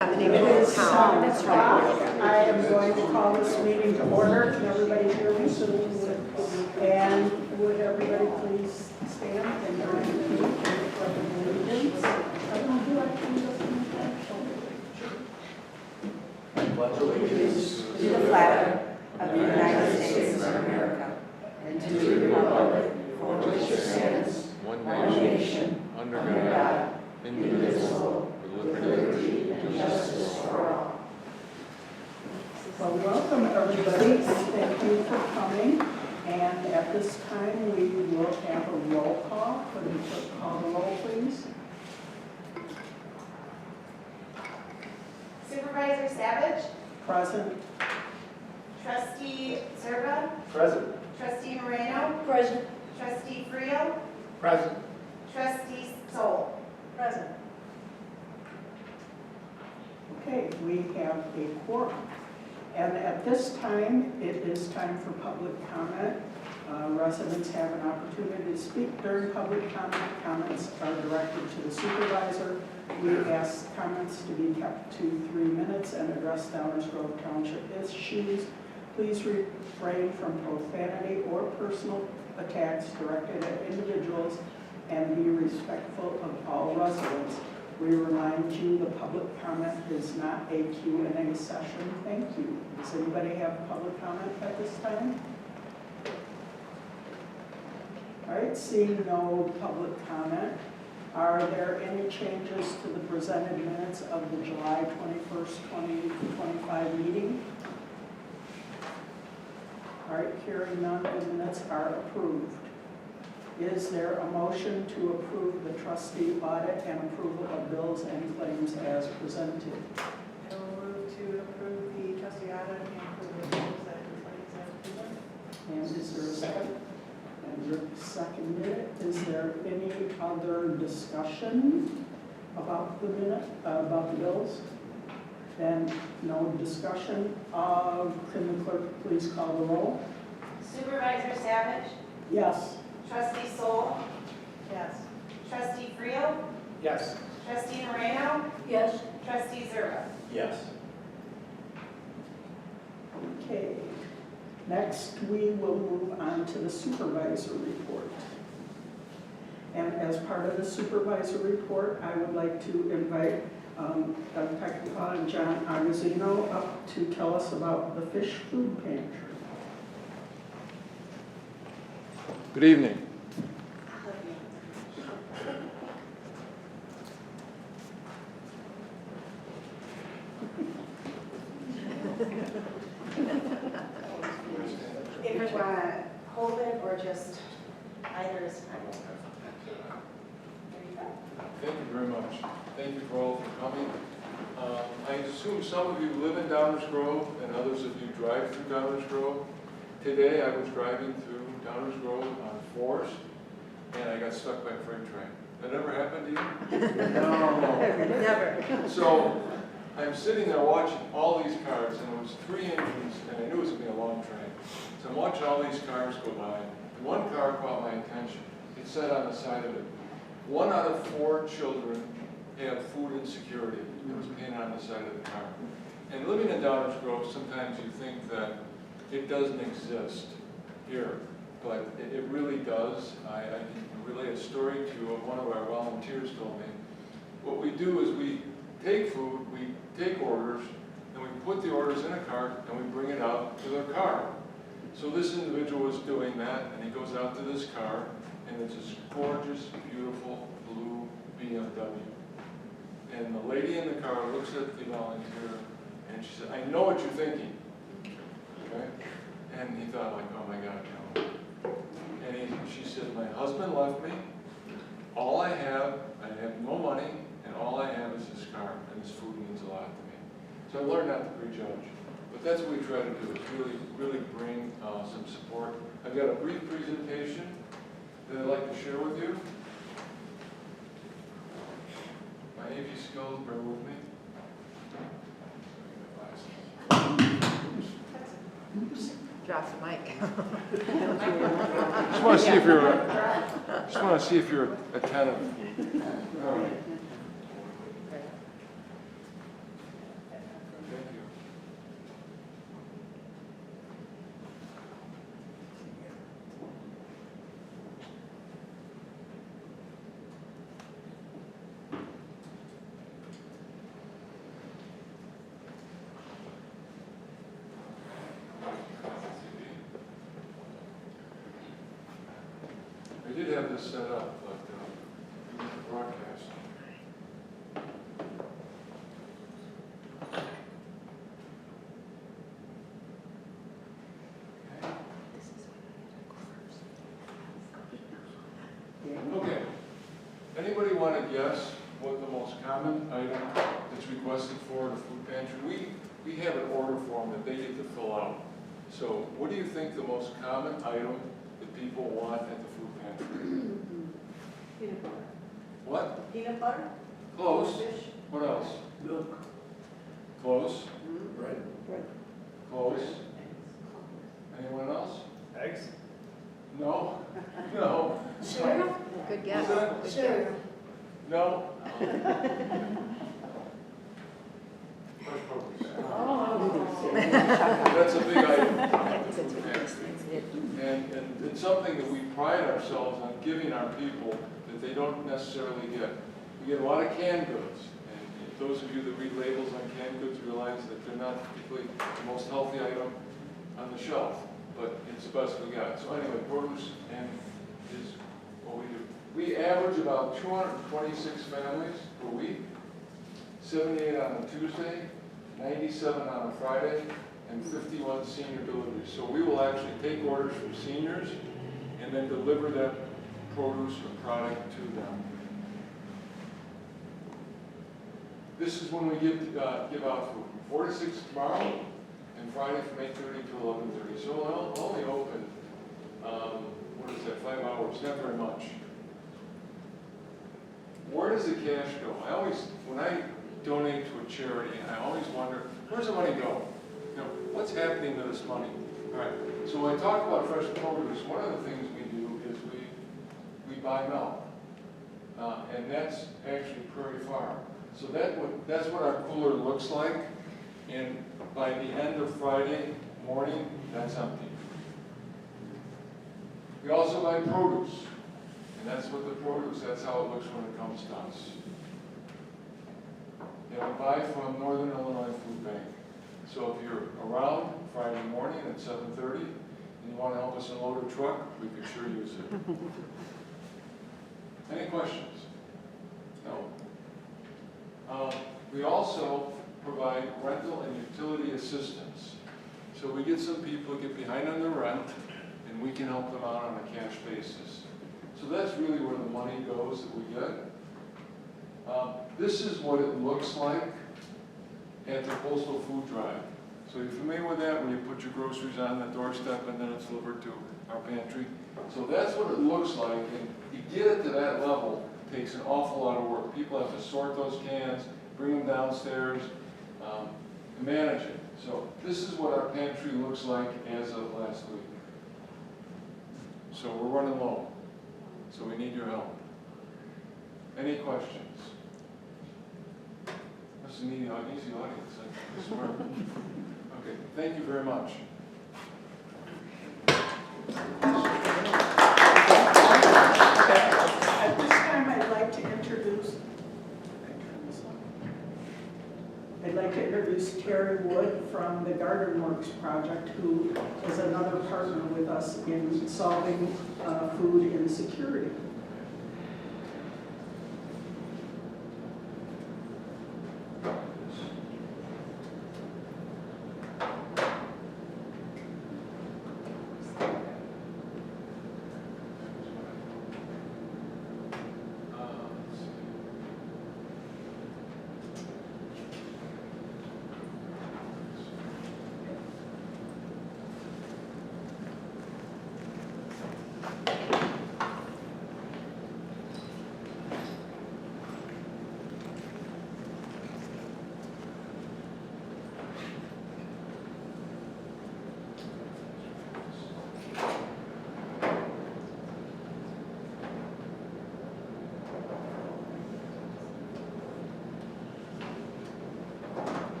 The name of the town, that's right. I am going to call this meeting to order. Can everybody hear me? And would everybody please stand and join me in the pledge of allegiance? I don't do like To the flag of the United States of America and to the republic for which it stands, one nation, under God, indivisible, with liberty and justice for all. Well, welcome everybody. Thank you for coming. And at this time, we will have a roll call. Could you call the roll, please? Supervisor Savage, Present. Trustee Zerba, Present. Trustee Moreno, Present. Trustee Friel, Present. Trustee Soul. Present. Okay, we have a quorum. And at this time, it is time for public comment. Residents have an opportunity to speak during public comment. Comments are directed to the supervisor. We ask comments to be kept to 3 minutes and address Downers Grove Township issues. Please refrain from profanity or personal attacks directed at individuals and be respectful of all residents. We remind you the public comment is not a Q&A session. Thank you. Does anybody have public comment at this time? All right, seeing no public comment, are there any changes to the presented minutes of the July 21st, 2025 meeting? All right, hearing none, the minutes are approved. Is there a motion to approve the trustee audit and approval of bills and claims as presented? I will move to approve the trustee audit and approve the bills and claims as presented. And is there a second? And Rick seconded it. Is there any other discussion about the about the bills? Then no discussion. Can the clerk please call the roll? Supervisor Savage, Yes. Trustee Soul, Yes. Trustee Friel, Yes. Trustee Moreno, Yes. Trustee Zerba. Yes. Okay. Next, we will move on to the supervisor report. And as part of the supervisor report, I would like to invite Doug Peckinpah and John Agazino up to tell us about the fish food pantry. Good evening. If you want to hold it or just either is fine. There you go. Thank you very much. Thank you for all for coming. I assume some of you live in Downers Grove and others of you drive through Downers Grove. Today I was driving through Downers Grove on Forest and I got stuck by a freight train. That ever happened to you? No. Never. So I'm sitting there watching all these cars, and it was 3 engines, and I knew it was going to be a long train. So I'm watching all these cars go by, and one car caught my attention. It said on the side of it, 1 out of 4 children have food insecurity. It was painted on the side of the car. And living in Downers Grove, sometimes you think that it doesn't exist here, but it really does. I can relate a story to you of one of our volunteers told me. What we do is we take food, we take orders, and we put the orders in a cart, and we bring it out to their car. So this individual was doing that, and he goes out to this car, and it's this gorgeous, beautiful blue BMW. And the lady in the car looks at the volunteer, and she said, "I know what you're thinking." Okay? And he thought, like, oh my God, no. And she said, "My husband left me. All I have no money, and all I have is this car, and this food means a lot to me." So I learned not to prejudge. But that's what we try to do, is really bring some support. I've got a brief presentation that I'd like to share with you. My AV skills, bear with me. Drop the mic. Just want to see if you're attentive. All right. this set up, but we need to broadcast. Okay. Anybody want to guess what the most common item that's requested for the food pantry? We have an order form that they get to fill out. So what do you think the most common item that people want at the food pantry? Peanut butter. What? Peanut butter? Close. Fish? What else? Milk. Close. Bread. Close. Anyone else? Eggs. No? No. Cereal? Good guess. Good Cereal. No? Fresh produce. That's a big item. And it's something that we pride ourselves on giving our people that they don't necessarily get. We get a lot of canned goods. And those of you that read labels on canned goods realize that they're not particularly the most healthy item on the shelf, but it's the best we got. So anyway, produce and is what we do. We average about 226 families per week, 78 on a Tuesday, 97 on a Friday, and 51 senior deliveries. So we will actually take orders from seniors and then deliver that produce or product to them. This is when we give out food, 4 to 6 tomorrow, and Friday from 8:30 to 11:30. So we'll only open, what is that, 5 hours, not very much. Where does the cash go? When I donate to a charity, I always wonder, where's the money go? You know, what's happening to this money? All right, so when I talk about fresh produce, one of the things we do is we buy milk. And that's actually Prairie Farm. So that's what our cooler looks like. And by the end of Friday morning, that's empty. We also buy produce. And that's what the produce, that's how it looks when it comes to us. And we buy from Northern Illinois Food Bank. So if you're around Friday morning at 7:30 and you want to help us unload a truck, we could sure use it. Any questions? No. We also provide rental and utility assistance. So we get some people who get behind on their rent, and we can help them out on a cash basis. So that's really where the money goes that we get. This is what it looks like at the Postal Food Drive. So you're familiar with that when you put your groceries on the doorstep and then it's delivered to our pantry? So that's what it looks like, and to get it to that level takes an awful lot of work. People have to sort those cans, bring them downstairs, and manage it. So this is what our pantry looks like as of last week. So we're running low. So we need your help. Any questions? This is an easy audience, I swear. Okay, thank you very much. At this time, I'd like to introduce Terry Wood from the Garden Works Project, who is another partner with us in solving food insecurity.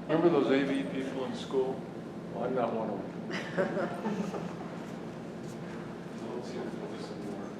Remember those AV people in school? Well, I'm not one of them. Let's see if this will work.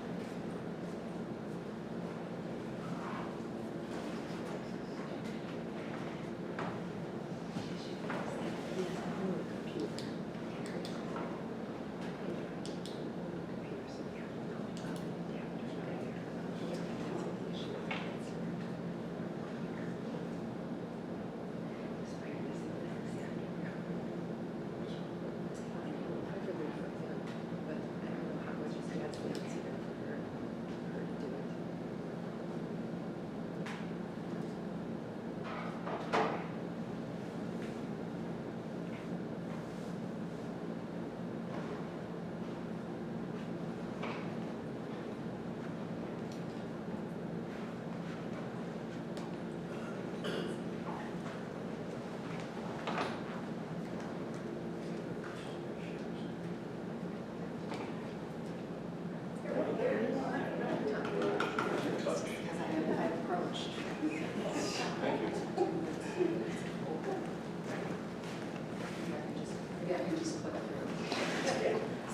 Thank you.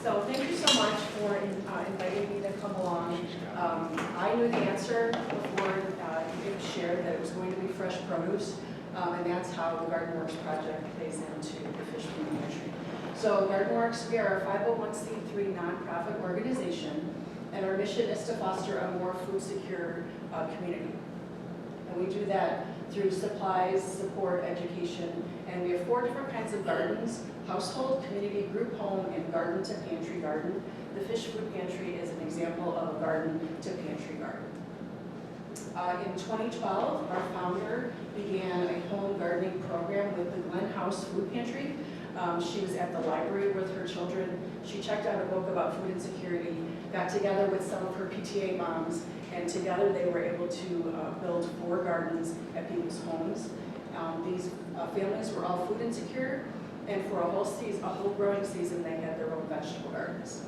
So thank you so much for inviting me to come along. I knew the answer before it was shared that it was going to be fresh produce, and that's how the Garden Works project plays into the Fish Food Pantry. So Garden Works, we are a 501c3 nonprofit organization, and our mission is to foster a more food secure community. And we do that through supplies, support, education, and we have 4 different kinds of gardens: household, community, group home, and garden to pantry garden. The Fish Food Pantry is an example of a garden to pantry garden. In 2012, our founder began a home gardening program with the Glen House Food Pantry. She was at the library with her children. She checked out a book about food insecurity, got together with some of her PTA moms, and together they were able to build 4 gardens at people's homes. These families were all food insecure, and for a whole growing season, they had their own vegetable gardens.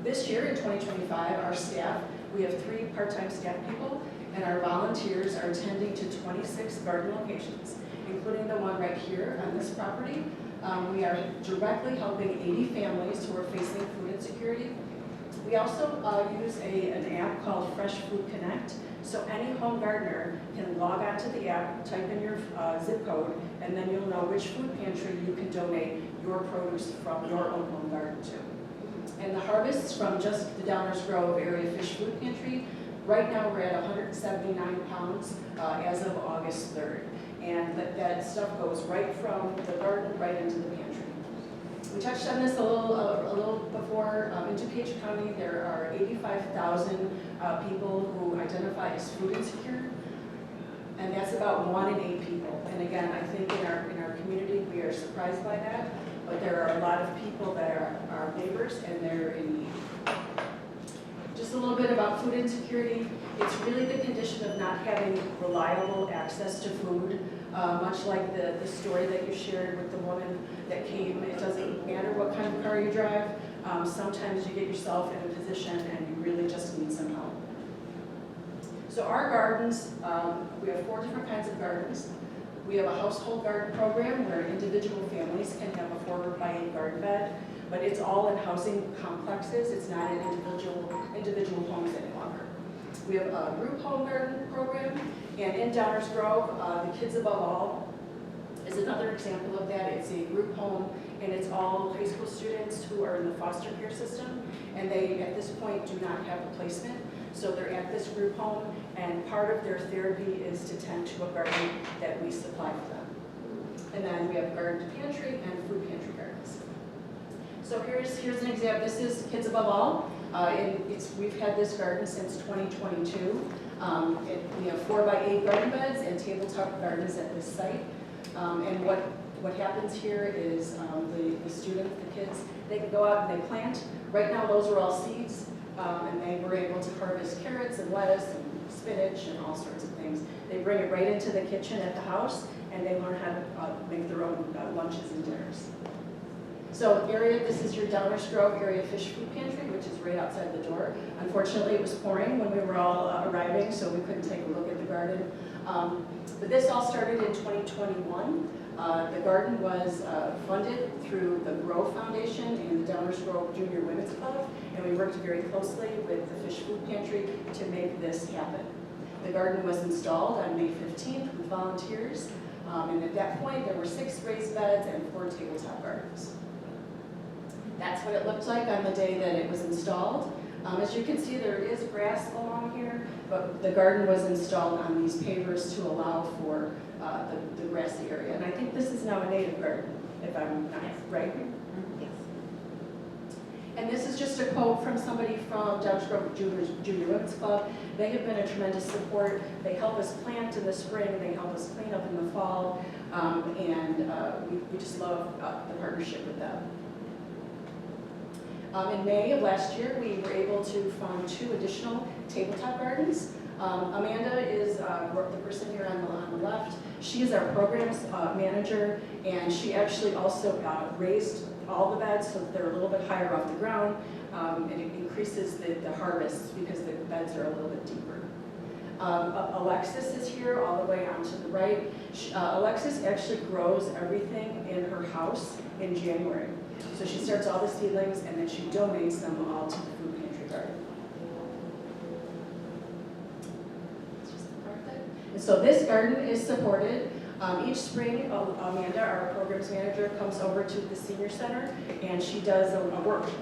This year, in 2025, our staff, we have 3 part-time staff people, and our volunteers are attending to 26 garden locations, including the one right here on this property. We are directly helping 80 families who are facing food insecurity. We also use an app called Fresh Food Connect, so any home gardener can log onto the app, type in your zip code, and then you'll know which food pantry you can donate your produce from your own home garden to. And the harvests from just the Downers Grove area Fish Food Pantry, right now we're at 179 pounds as of August 3rd. And that stuff goes right from the garden right into the pantry. We touched on this a little before. In DuPage County, there are 85,000 people who identify as food insecure, and that's about 1 in 8 people. And again, I think in our community, we are surprised by that, but there are a lot of people that are our neighbors, and they're in need. Just a little bit about food insecurity. It's really the condition of not having reliable access to food, much like the story that you shared with the woman that came. It doesn't matter what kind of car you drive. Sometimes you get yourself in a position and you really just need some help. So our gardens, we have 4 different kinds of gardens. We have a household garden program where individual families can have a 4x8 garden bed, but it's all in housing complexes. It's not in individual homes any longer. We have a group home garden program, and in Downers Grove, the Kids Above All is another example of that. It's a group home, and it's all high school students who are in the foster care system, and they, at this point, do not have a placement. So they're at this group home, and part of their therapy is to tend to a garden that we supply for them. And then we have garden to pantry and food pantry gardens. So here's an example. This is Kids Above All. We've had this garden since 2022. We have 4x8 garden beds and tabletop gardens at this site. And what happens here is the students, the kids, they can go out and they plant. Right now, those are all seeds, and they were able to harvest carrots and lettuce and spinach and all sorts of things. They bring it right into the kitchen at the house, and they learn how to make their own lunches and dinners. So this is your Downers Grove area Fish Food Pantry, which is right outside the door. Unfortunately, it was pouring when we were all arriving, so we couldn't take a look at the garden. But this all started in 2021. The garden was funded through the Grove Foundation and the Downers Grove Junior Women's Club, and we worked very closely with the Fish Food Pantry to make this happen. The garden was installed on May 15th with volunteers, and at that point there were 6 raised beds and 4 tabletop gardens. That's what it looked like on the day that it was installed. As you can see, there is grass along here, but the garden was installed on these pavers to allow for the grassy area. And I think this is now a native garden, if I'm not right. Yes. And this is just a quote from somebody from Downers Grove Junior Women's Club. They have been a tremendous support. They help us plant in the spring, they help us clean up in the fall, and we just love the partnership with them. In May of last year, we were able to fund 2 additional tabletop gardens. Amanda is the person here on the left. She is our programs manager, and she actually also raised all the beds so that they're a little bit higher off the ground, and it increases the harvests because the beds are a little bit deeper. Alexis is here all the way onto the right. Alexis actually grows everything in her house in January. So she starts all the seedlings and then she donates them all to the food pantry garden. And so this garden is supported. Each spring, Amanda, our programs manager, comes over to the senior center and she does a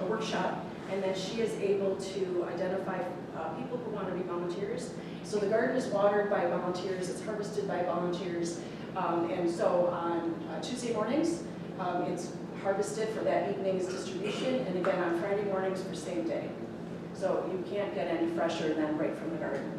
workshop, and then she is able to identify people who want to be volunteers. So the garden is watered by volunteers, it's harvested by volunteers, and so on Tuesday mornings, it's harvested for that evening's distribution, and again on Friday mornings for same day. So you can't get any fresher than right from the garden.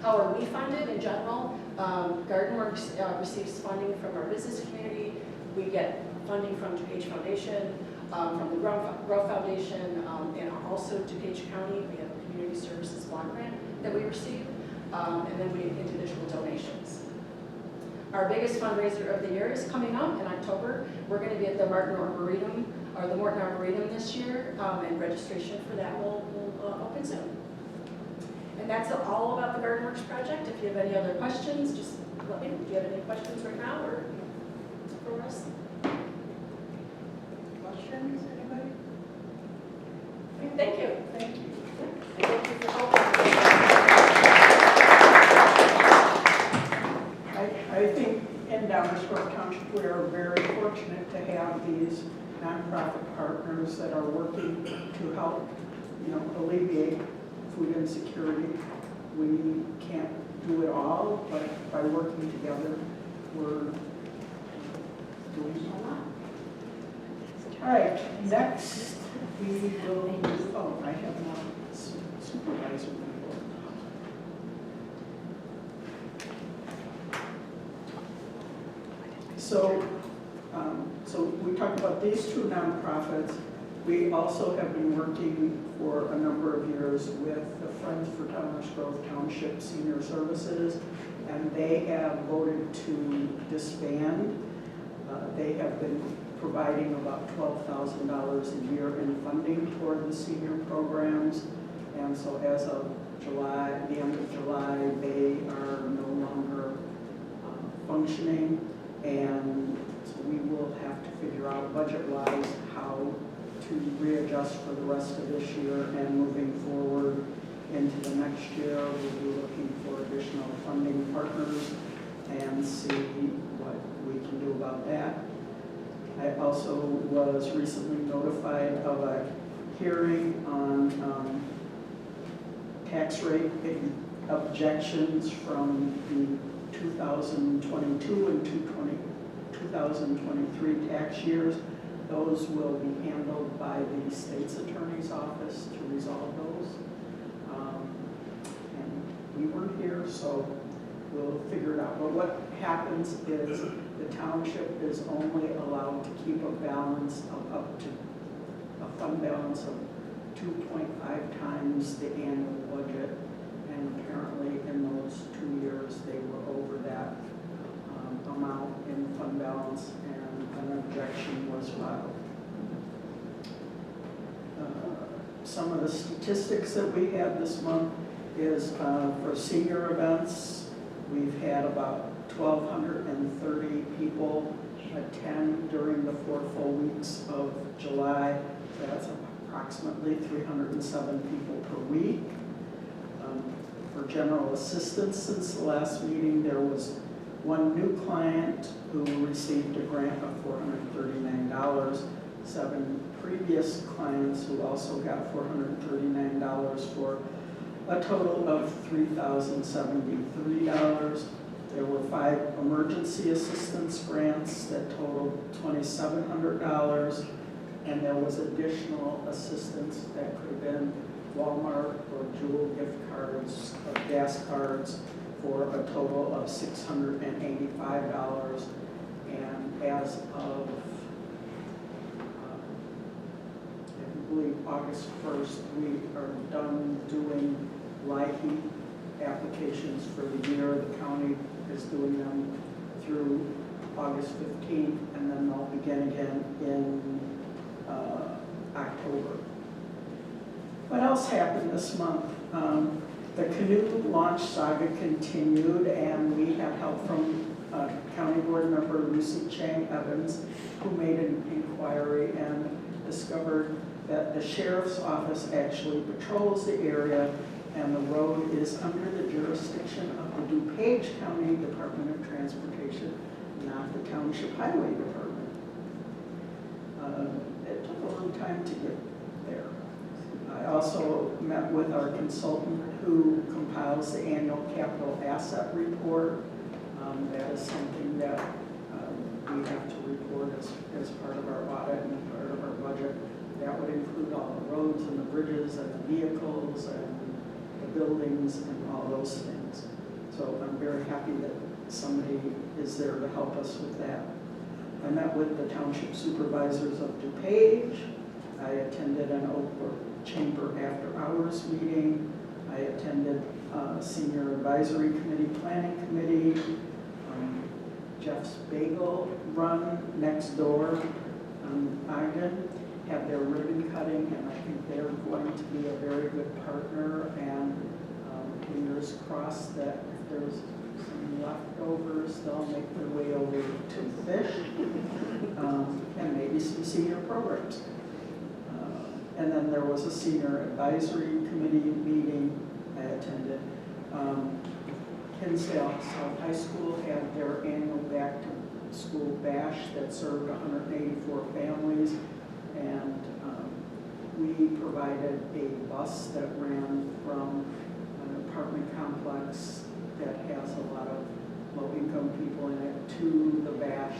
How are we funded in general? GardenWorks receives funding from our business community. We get funding from DuPage Foundation, from the Grove Foundation, and also DuPage County. We have a community services block grant that we receive, and then we have individual donations. Our biggest fundraiser of the year is coming up in October. We're going to be at the Morton Arboretum this year, and registration for that will open soon. And that's all about the GardenWorks project. If you have any other questions, just let me know. Do you have any questions right now or for us? Questions, anybody? Thank you. Thank you. And thank you for helping. I think in Downers Grove Township, we are very fortunate to have these nonprofit partners that are working to help, alleviate food insecurity. We can't do it all, but by working together, we're doing a lot. All right, next we will, I have now supervisor report. So we talked about these 2 nonprofits. We also have been working for a number of years with the Friends for Downers Grove Township Senior Services, and they have voted to disband. They have been providing about $12,000 a year in funding toward the senior programs, and so as of the end of July, they are no longer functioning, and so we will have to figure out budget-wise how to readjust for the rest of this year, and moving forward into the next year, we'll be looking for additional funding partners and see what we can do about that. I also was recently notified of a hearing on tax rate objections from the 2022 and 2023 tax years. Those will be handled by the state's attorney's office to resolve those. And we weren't here, so we'll figure it out. But what happens is the township is only allowed to keep a balance of up to a fund balance of 2.5 times the annual budget. And apparently in those 2 years, they were over that amount in fund balance, and an objection was filed. Some of the statistics that we had this month is for senior events, We've had about 1,230 people attend during the 4 full weeks of July. That's approximately 307 people per week. For general assistance since the last meeting, there was one new client who received a grant of $439, 7 previous clients who also got $439 for a total of $3,073. There were 5 emergency assistance grants that totaled $2,700, and there was additional assistance that could have been Walmart or Jewel gift cards or gas cards for a total of $685. And as of, I believe, August 1st, we are done doing LIHEAP applications for the year. The county is doing them through August 15th, and then they'll begin again in October. What else happened this month? The canoe launch saga continued, and we had help from County Board member Lucy Chang Evans, who made an inquiry and discovered that the sheriff's office actually patrols the area, and the road is under the jurisdiction of the DuPage County Department of Transportation, not the Township Highway Department. It took a little time to get there. I also met with our consultant who compiles the annual capital asset report. That is something that we have to report as part of our audit and part of our budget. That would include all the roads and the bridges and the vehicles and the buildings and all those things. So I'm very happy that somebody is there to help us with that. I met with the township supervisors of DuPage. I attended an Oak Brook Chamber after hours meeting. I attended Senior Advisory Committee, Planning Committee, Jeff's Bagel Run next door Ogden had their ribbon cutting, and I think they're going to be a very good partner, and fingers crossed that if there's some leftovers, they'll make their way over to fish and maybe some senior programs. And then there was a senior advisory committee meeting I attended. Hinsdale South High School had their annual back to school bash that served 184 families, and we provided a bus that ran from an apartment complex that has a lot of low-income people in it to the bash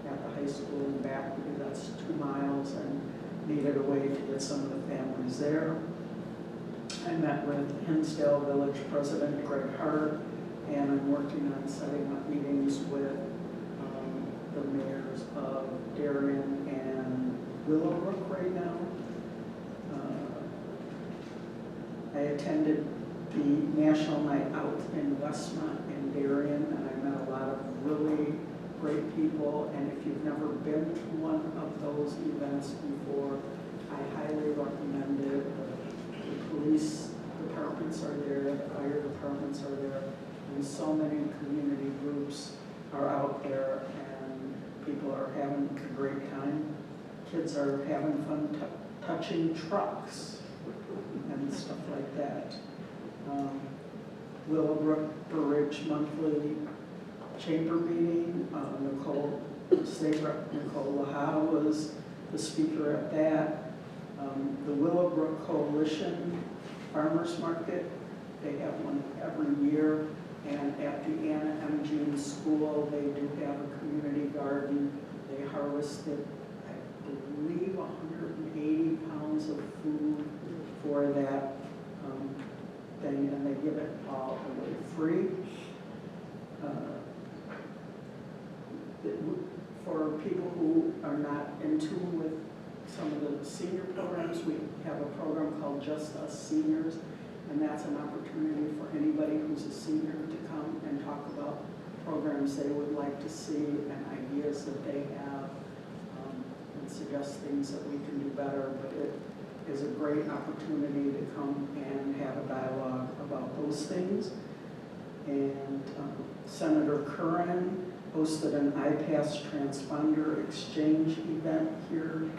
at the high school and back, because that's 2 miles, and needed a way to get some of the families there. I met with Hinsdale Village President Greg Hart, and I'm working on setting up meetings with the mayors of Darien and Willowbrook right now. I attended the National Night Out in Westmont and Darien, and I met a lot of really great people, and if you've never been to one of those events before, I highly recommend it. The police departments are there, the fire departments are there, and so many community groups are out there, and people are having a great time. Kids are having fun touching trucks and stuff like that. Willowbrook Bridge monthly chamber meeting. Nicole Laha was the speaker at that. The Willowbrook Coalition Farmers Market, they have one every year. And at the Anna M. Jean School, they do have a community garden. They harvested, I believe, 180 pounds of food for that thing, and they give it all away free. For people who are not in tune with some of the senior programs, we have a program called Just Us Seniors, and that's an opportunity for anybody who's a senior to come and talk about programs they would like to see and ideas that they have, and suggest things that we can do better. But it is a great opportunity to come and have a dialogue about those things. And Senator Curran hosted an iPass transponder exchange event here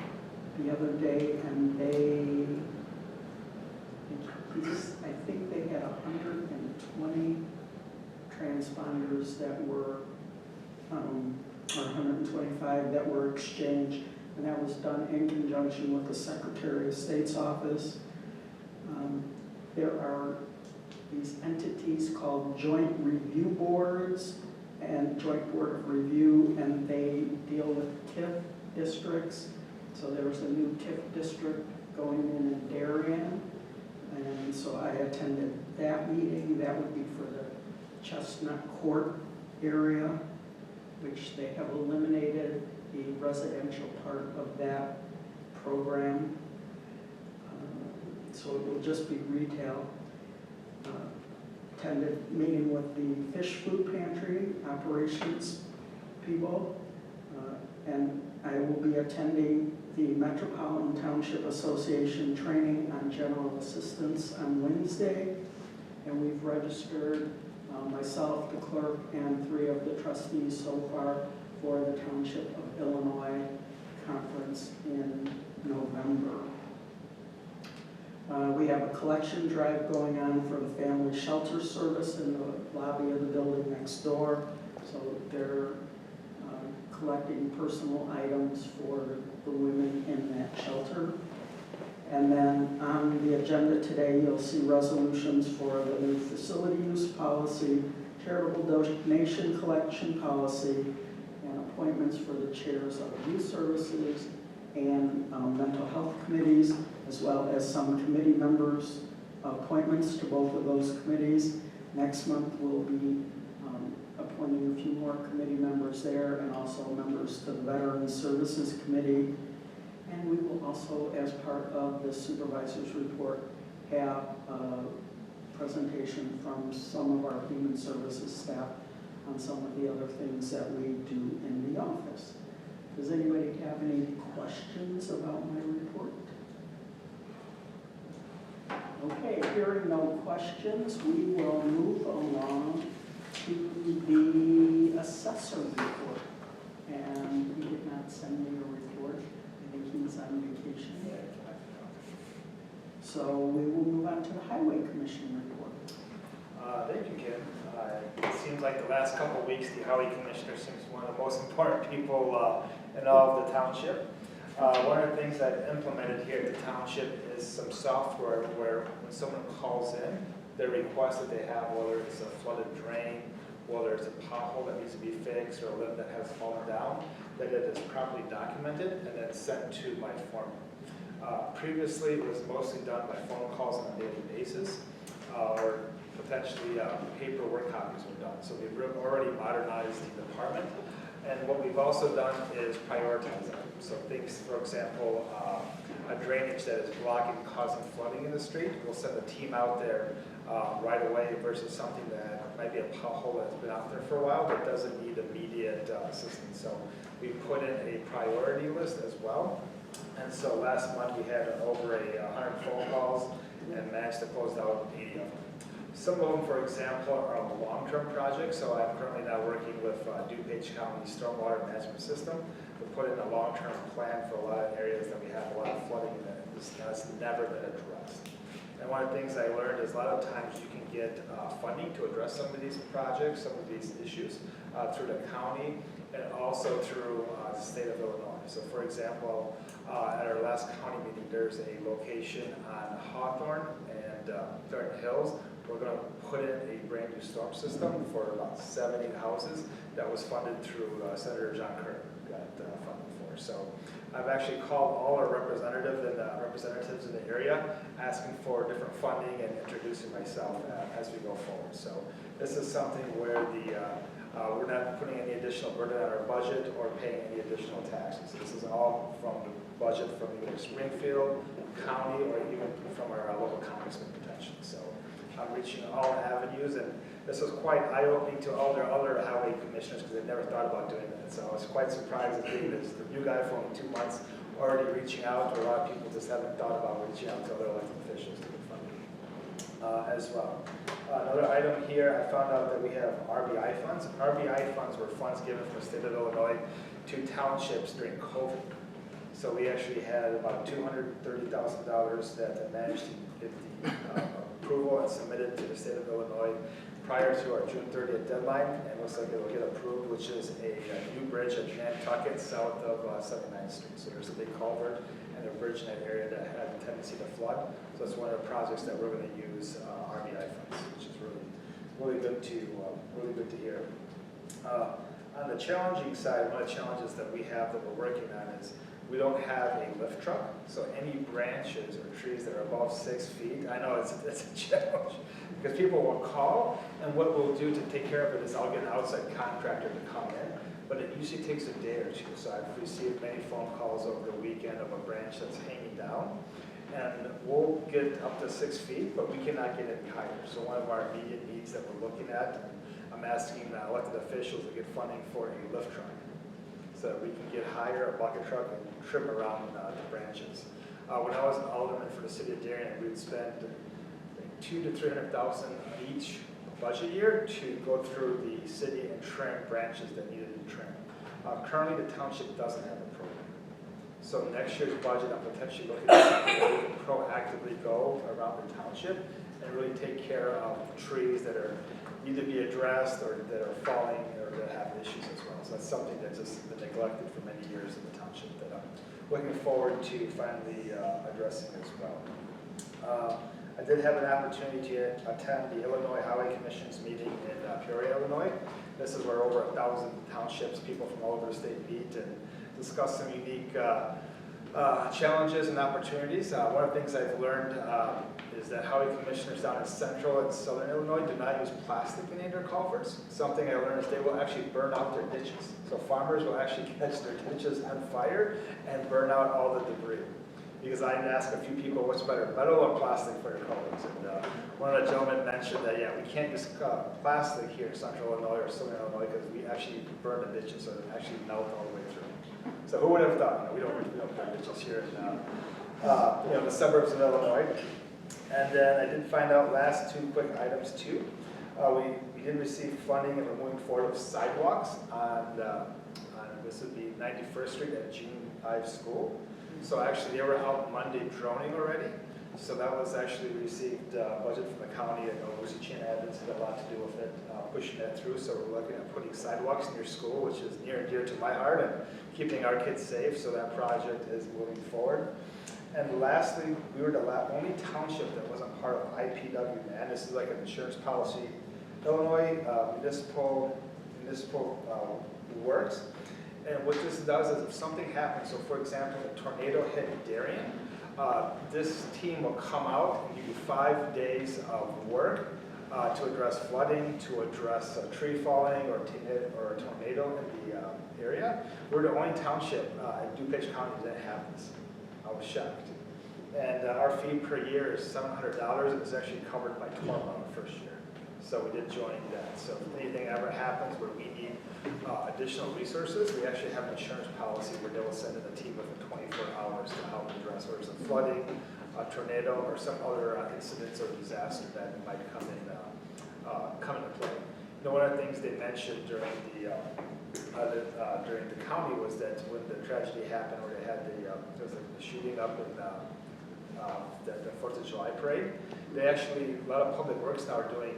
the other day, and I think they had 120 transponders that were, or 125 that were exchanged, and that was done in conjunction with the Secretary of State's office. There are these entities called joint review boards and joint board of review, and they deal with TIF districts. So there was a new TIF district going in Darien, and so I attended that meeting. That would be for the Chestnut Court area, which they have eliminated the residential part of that program. So it will just be retail. Attended meeting with the fish food pantry operations people, and I will be attending the Metropolitan Township Association training on general assistance on Wednesday, and we've registered myself, the clerk, and 3 of the trustees so far for the Township of Illinois conference in November. We have a collection drive going on for the Family Shelter Service in the lobby of the building next door. So they're collecting personal items for the women in that shelter. And then on the agenda today, you'll see resolutions for the new facility use policy, charitable donation collection policy, and appointments for the chairs of youth services and mental health committees, as well as some committee members' appointments to both of those committees. Next month, we'll be appointing a few more committee members there, and also members to the Veterans Services Committee. And we will also, as part of the supervisor's report, have a presentation from some of our human services staff on some of the other things that we do in the office. Does anybody have any questions about my report? Okay, hearing no questions, we will move along to the assessor report. And he did not send me a report. I think he's on vacation. So we will move on to the Highway Commission report. Thank you, Kim. It seems like the last couple of weeks, the Highway Commissioner seems one of the most important people in all of the township. One of the things I've implemented here at the township is some software where when someone calls in, the request that they have, whether it's a flooded drain, whether it's a pothole that needs to be fixed, or a limb that has fallen down, that it is properly documented and then sent to my foreman. Previously, it was mostly done by phone calls on a daily basis, or potentially paperwork copies were done. So we've already modernized the department. And what we've also done is prioritize them. So things, for example, a drainage that is blocking, causing flooding in the street, we'll send a team out there right away versus something that might be a pothole that's been out there for a while but doesn't need immediate assistance. So we put in a priority list as well. And so last month we had over 100 phone calls and managed to close out 80 of them. Some of them, for example, are long-term projects. So I'm currently now working with DuPage County Stormwater Management System to put in a long-term plan for a lot of areas that we have a lot of flooding in that has never been addressed. And one of the things I learned is a lot of times you can get funding to address some of these projects, some of these issues through the county and also through the state of Illinois. So for example, at our last county meeting, there's a location on Hawthorne and Thornton Hills. We're going to put in a brand new storm system for about 70 houses that was funded through Senator John Kerr got funding for. So I've actually called all our representatives in the area asking for different funding and introducing myself as we go forward. So this is something where we're not putting any additional burden on our budget or paying any additional taxes. This is all from the budget from either Springfield County or even from our local congressman potentially. So I'm reaching all avenues, and this was quite eye-opening to all their other highway commissioners because they never thought about doing that. So I was quite surprised at being this the new guy for only 2 months already reaching out, or a lot of people just haven't thought about reaching out to other elected officials to get funding. as well. Another item here, I found out that we have RBI funds. RBI funds were funds given from the state of Illinois to townships during COVID. So we actually had about $230,000 that managed to get the approval and submitted to the state of Illinois prior to our June 30th deadline, and looks like it will get approved, which is a new bridge at Nantucket south of 79th Street. So there's a big culvert and a bridge in that area that had a tendency to flood. So it's one of the projects that we're going to use RBI funds, which is really good to hear. On the challenging side, one of the challenges that we have that we're working on is we don't have a lift truck. So any branches or trees that are above 6 feet, I know it's a challenge because people will call, and what we'll do to take care of it is I'll get an outside contractor to come in, but it usually takes a day or two. So I've received many phone calls over the weekend of a branch that's hanging down, and we'll get up to 6 feet, but we cannot get any higher. So one of our immediate needs that we're looking at, I'm asking elected officials to get funding for a lift truck so that we can get higher, a bucket truck, and trim around the branches. When I was an alderman for the city of Darien, we'd spend $200,000 to $300,000 each budget year to go through the city and trim branches that needed to trim. Currently, the township doesn't have a program. So next year's budget, I'm potentially looking at proactively go around the township and really take care of trees that need to be addressed or that are falling or that have issues as well. So that's something that's just been neglected for many years in the township that I'm looking forward to finally addressing as well. I did have an opportunity to attend the Illinois Highway Commission's meeting in Peoria, Illinois. This is where over 1,000 townships, people from all over the state meet and discuss some unique challenges and opportunities. One of the things I've learned is that highway commissioners down in central and southern Illinois do not use plastic in their culverts. Something I learned is they will actually burn out their ditches. So farmers will actually catch their ditches on fire and burn out all the debris. Because I asked a few people, what's better, metal or plastic for your culverts? And one of the gentlemen mentioned that, yeah, we can't use plastic here in central Illinois or southern Illinois because we actually burn the ditches, so it actually melt all the way through. So who would have thought? We don't burn ditches here in the suburbs of Illinois. And then I did find out last two quick items too. We did receive funding and we're moving forward with sidewalks on this would be 91st Street at Gene Ive School. So actually they were out Monday droning already. So that was actually received budget from the county, and Lucy Chan Evans had a lot to do with it, pushing that through. So we're looking at putting sidewalks near school, which is near and dear to my heart, and keeping our kids safe. So that project is moving forward. And lastly, we were the only township that wasn't part of IPW, man. This is like an insurance policy. Illinois municipal works. And what this does is if something happens, so for example, a tornado hit Darien, this team will come out and give you 5 days of work to address flooding, to address tree falling or a tornado in the area. We're the only township in DuPage County that have this. I was shocked. And our fee per year is $700, and it's actually covered by 12 on the first year. So we did join that. So if anything ever happens where we need additional resources, we actually have an insurance policy where they will send in a team within 24 hours to help address whether it's a flooding, a tornado, or some other incidents or disaster that might come into play. You know, one of the things they mentioned during the county was that when the tragedy happened, where they had there was a shooting up in the 4th of July parade, they actually, a lot of public works now are doing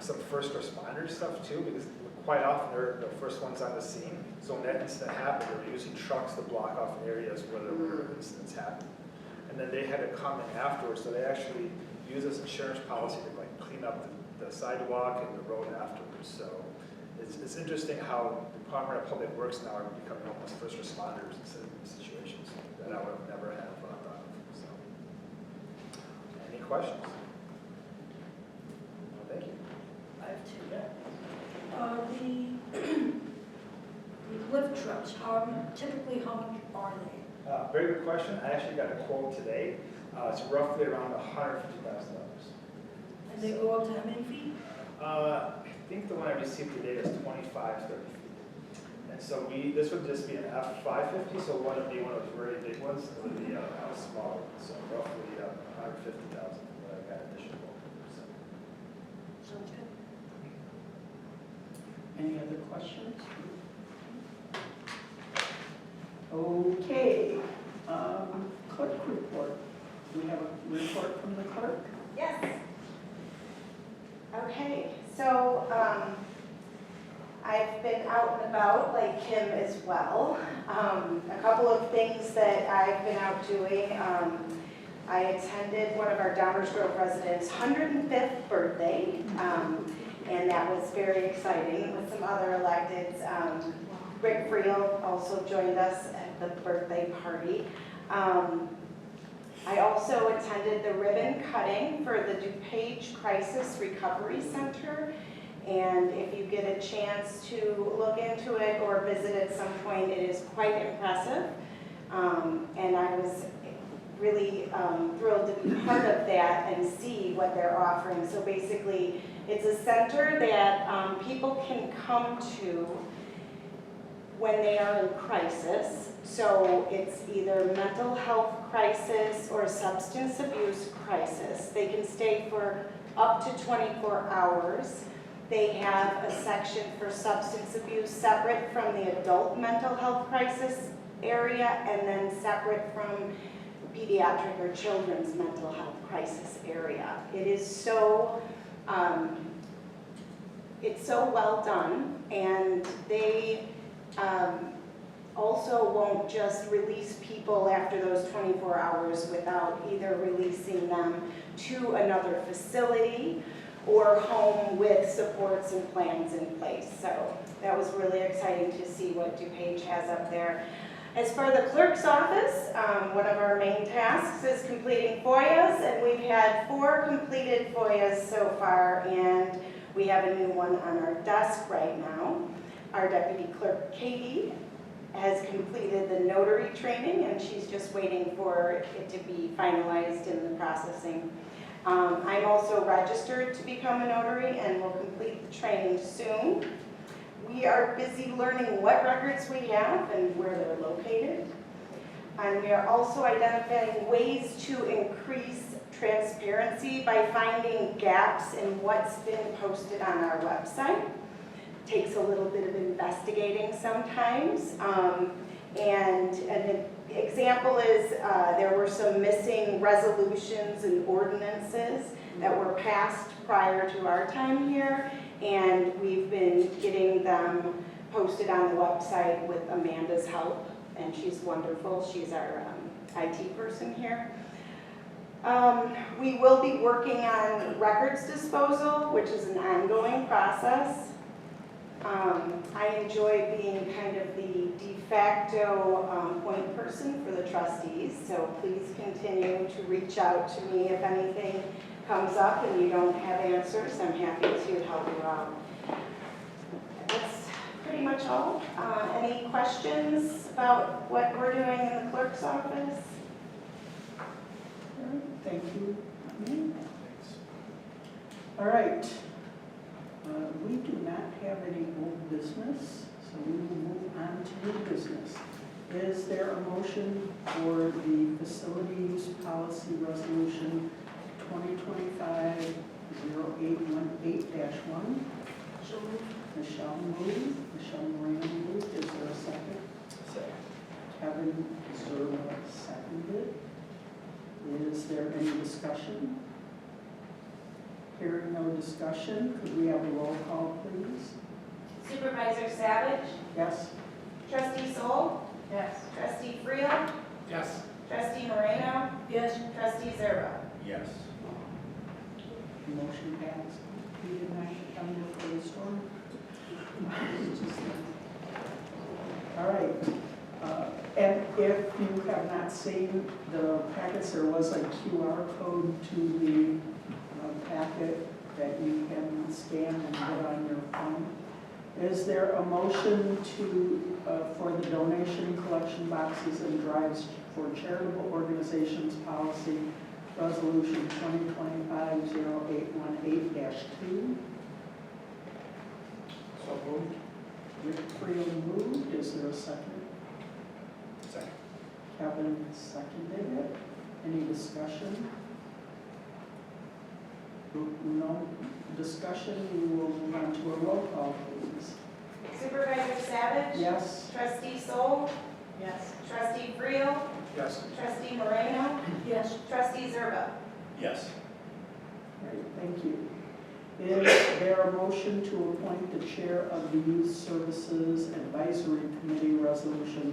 some first responder stuff too, because quite often they're the first ones on the scene. So when that incident happened, they were using trucks to block off areas where there were incidents happening. And then they had to come in afterwards, so they actually use this insurance policy to like clean up the sidewalk and the road afterwards. So it's interesting how the Department of Public Works now are becoming almost first responders in certain situations that I would have never have thought of. So, any questions? Well, thank you. I have two. The lift trucks, typically how much are they? Very good question. I actually got a quote today. It's roughly around $150,000. And they go up to how many feet? I think the one I received today is 25, 30 feet. And so this would just be an F550, so one would be one of those very big ones, it would be a smaller one. So roughly $150,000 what I got additional. Sounds good. Any other questions? Okay, clerk report. Do we have a report from the clerk? Yes. Okay, so I've been out and about like Kim as well. A couple of things that I've been out doing. I attended one of our Downers Grove residents' 105th birthday, and that was very exciting with some other electeds. Rick Friel also joined us at the birthday party. I also attended the ribbon cutting for the DuPage Crisis Recovery Center. And if you get a chance to look into it or visit at some point, it is quite impressive. And I was really thrilled to be part of that and see what they're offering. So basically, it's a center that people can come to when they are in crisis. So it's either mental health crisis or substance abuse crisis. They can stay for up to 24 hours. They have a section for substance abuse separate from the adult mental health crisis area, and then separate from pediatric or children's mental health crisis area. It is so, it's so well done, and they also won't just release people after those 24 hours without either releasing them to another facility or home with supports and plans in place. So that was really exciting to see what DuPage has up there. As for the clerk's office, one of our main tasks is completing FOIAs, and we've had 4 completed FOIAs so far, and we have a new one on our desk right now. Our deputy clerk, Katie, has completed the notary training, and she's just waiting for it to be finalized in the processing. I'm also registered to become a notary and will complete the training soon. We are busy learning what records we have and where they're located. And we are also identifying ways to increase transparency by finding gaps in what's been posted on our website. Takes a little bit of investigating sometimes. And an example is there were some missing resolutions and ordinances that were passed prior to our time here, and we've been getting them posted on the website with Amanda's help, and she's wonderful. She's our IT person here. We will be working on records disposal, which is an ongoing process. I enjoy being kind of the de facto point person for the trustees, so please continue to reach out to me if anything comes up and you don't have answers. I'm happy to help you out. That's pretty much all. Any questions about what we're doing in the clerk's office? All right, thank you. All right. We do not have any old business, so we will move on to new business. Is there a motion for the facility use policy resolution 2025-0818-1? Michelle moved. Michelle Moran moved. Is there a second? Second. Kevin Zerba seconded. Is there any discussion? Hearing no discussion, could we have a roll call, please? Supervisor Savage? Yes? Trustee Soul? Yes. Trustee Friel? Yes. Trustee Moreno? Yes. Trustee Zerba? Yes. Motion passed. We did not come before the storm. All right. And if you have not seen the packets, there was a QR code to the packet that you can scan and put on your phone. Is there a motion to for the donation collection boxes and drives for charitable organizations policy resolution 2025-0818-2? So moved. Rick Friel moved. Is there a second? Second. Kevin seconded it. Any discussion? No. discussion, we will move on to a roll call, please. Supervisor Savage? Yes? Trustee Soul? Yes. Trustee Friel? Yes. Trustee Moreno? Yes. Trustee Zerba? Yes. All right, thank you. Is there a motion to appoint the chair of the Youth Services Advisory Committee Resolution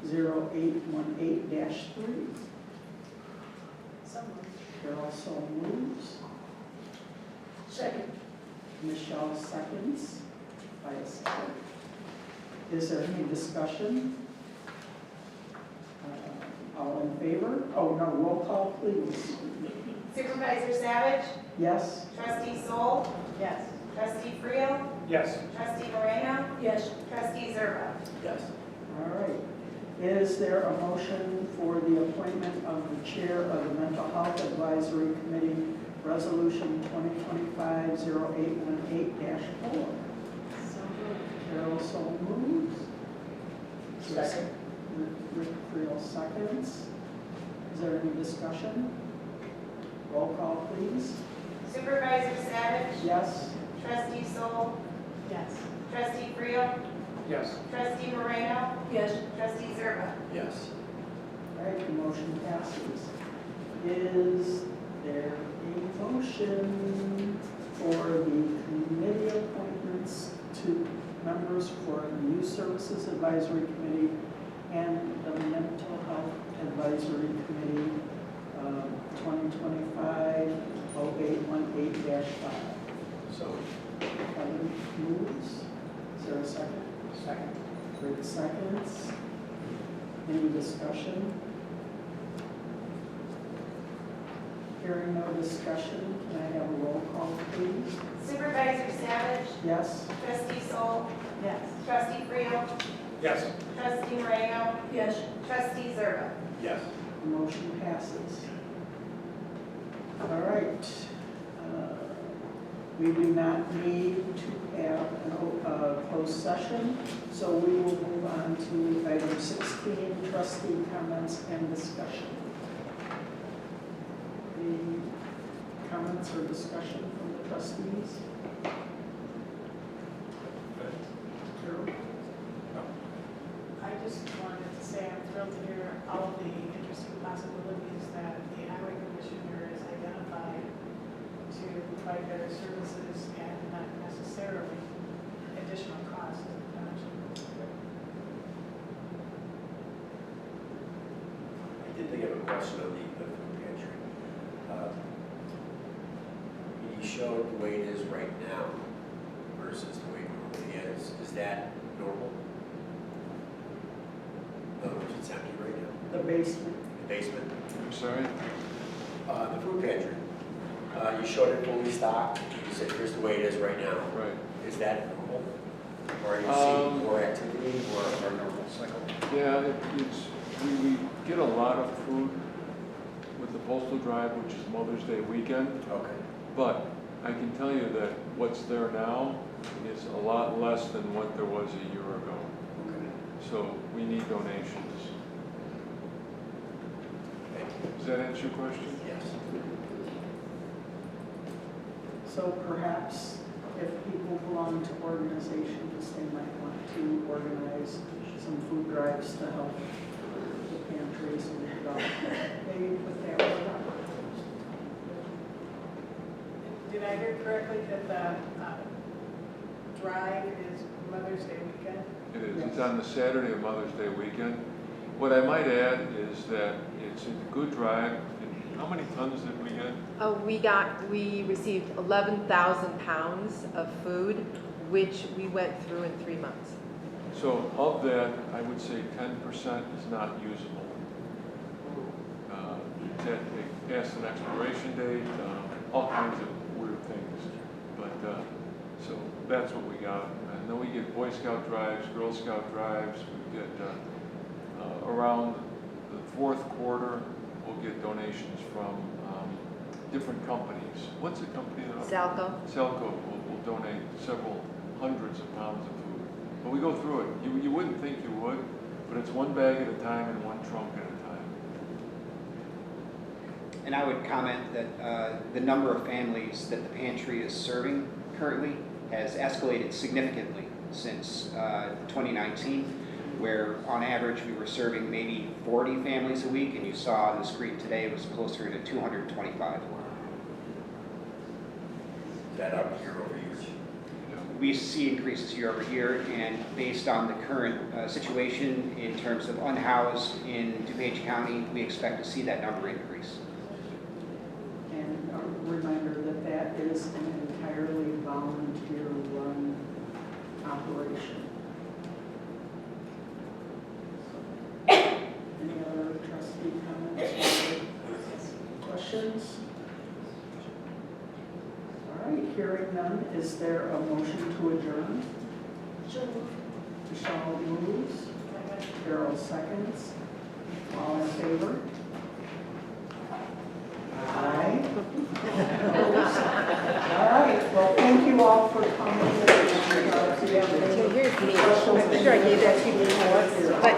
2025-0818-3? Someone. Carol so moves. Second. Michelle seconds. By a second. Is there any discussion? All in favor? Oh, no, roll call, please. Supervisor Savage? Yes? Trustee Soul? Yes. Trustee Friel? Yes. Trustee Moreno? Yes. Trustee Zerba? Yes. All right. Is there a motion for the appointment of the chair of the Mental Health Advisory Committee, Resolution 2025-0818-4? Carol so moves. Second. Rick Friel seconds. Is there any discussion? Roll call, please. Supervisor Savage? Yes? Trustee Soul? Yes. Trustee Friel? Yes. Trustee Moreno? Yes. Trustee Zerba? Yes. All right, the motion passes. Is there a motion for the committee appointments to members for the Youth Services Advisory Committee and the Mental Health Advisory Committee, 2025-0818-5? So, Kevin moves. Is there a second? second. Rick seconds. Any discussion? Hearing no discussion, can I have a roll call, please? Supervisor Savage? Yes? Trustee Soul? Yes. Trustee Friel? Yes. Trustee Moreno? Yes. Trustee Zerba? Yes. The motion passes. All right. We do not need to have a closed session, so we will move on to item 16, trustee comments and discussion. Any comments or discussion from the trustees? Carol? I just wanted to say I'm thrilled to hear all of the interesting possibilities that the highway commissioner has identified to provide better services and not necessarily additional costs to the township. I did think of a question on the food pantry. You showed the way it is right now versus the way it normally is. Is that normal? In other words, it's empty right now. The basement. The basement, I'm sorry? the food pantry. You showed it fully stocked. You said, here's the way it is right now. Right. Is that normal? Or are you seeing more activity or a normal cycle? Yeah, we get a lot of food with the postal drive, which is Mother's Day weekend. Okay. But I can tell you that what's there now is a lot less than what there was a year ago. Okay. So we need donations. Thank you. Does that answer your question? Yes. So perhaps if people belong to organizations, they might want to organize some food drives to help the pantries and maybe put that one up. Did I hear correctly that the drive is Mother's Day weekend? It is. It's on the Saturday of Mother's Day weekend. What I might add is that it's a good drive. How many tons did we get? We received 11,000 pounds of food, which we went through in 3 months. So of that, I would say 10% is not usable. They passed an expiration date, all kinds of weird things. But so that's what we got. And then we get Boy Scout drives, Girl Scout drives. We get around the fourth quarter, we'll get donations from different companies. What's the company that? Salco? Selco will donate several hundreds of pounds of food. But we go through it. You wouldn't think you would, but it's one bag at a time and one trunk at a time. And I would comment that the number of families that the pantry is serving currently has escalated significantly since 2019, where on average we were serving maybe 40 families a week, and you saw on the screen today it was closer to 225. Is that up year over year? We see increases year over year, and based on the current situation in terms of unhoused in DuPage County, we expect to see that number increase. And a reminder that that is an entirely volunteer-run operation. Any other trustee comments or questions? All right, hearing none, is there a motion to adjourn? Michelle moves, Carol seconds. All in favor? Aye. Opposed? All right, well, thank you all for coming. So here's me. I'm sure I gave that to you before, but